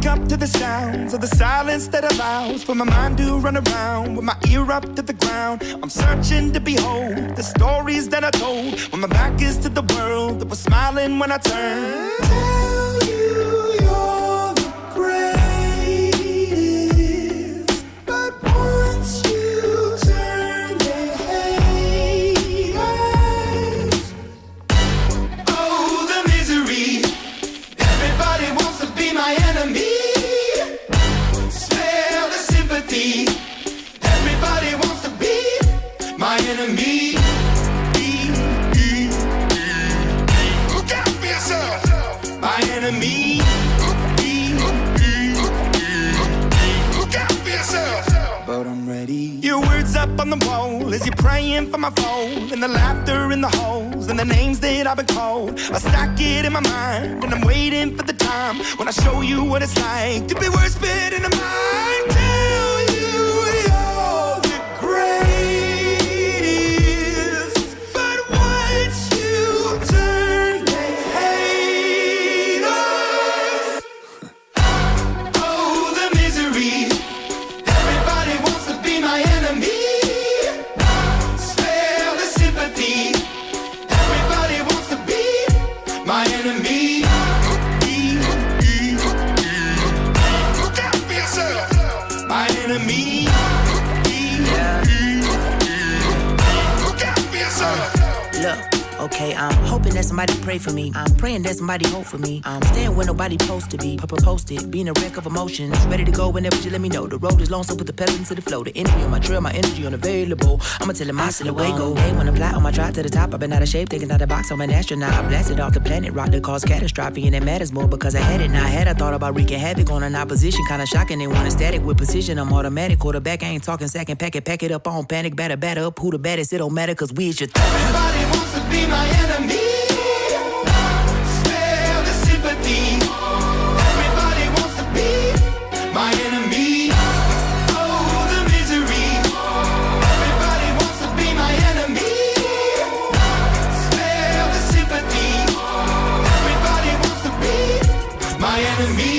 wake up to the sounds of the silence that allows for my mind to run around with my ear up to the ground. I'm searching to behold the stories that I told when my back is to the world that was smiling when I turned. Tell you you're the greatest, but once you turn, they hate us. Oh, the misery. Everybody wants to be my enemy. Smell the sympathy. Everybody wants to be my enemy. Look out for yourself. My enemy. Look out for yourself. But I'm ready. Your words up on the wall as you're praying for my phone, and the laughter in the holes and the names that I've been called. I stack it in my mind and I'm waiting for the time when I show you what it's like to be worse fit in the mind. Tell you you're the greatest, but once you turn, they hate us. Oh, the misery. Everybody wants to be my enemy. Spare the sympathy. Everybody wants to be my enemy. Look out for yourself. My enemy. Look out for yourself. Look, okay, I'm hoping that somebody pray for me. I'm praying that somebody hope for me. I'm staying where nobody supposed to be. Posted, being a wreck of emotions. Ready to go whenever you let me know. The road is long, so put the pedal into the flow. The energy on my trail, my energy unavailable. I'ma tell him I still away go. Hey, when I fly on my drive to the top, I've been out of shape, thinking out of the box. I'm an astronaut. I blasted off the planet, rock that caused catastrophe, and it matters more because I had it. Now I had I thought about wreaking havoc on an opposition, kinda shocking. They want a static with precision. I'm automatic, quarterback. I ain't talking second, pack it up on panic, batter up. Who the baddest? It don't matter, cause we is your Everybody wants to be my enemy. Spare the sympathy. Everybody wants to be my enemy. Oh, the misery. Everybody wants to be my enemy. Spare the sympathy. Everybody wants to be my enemy.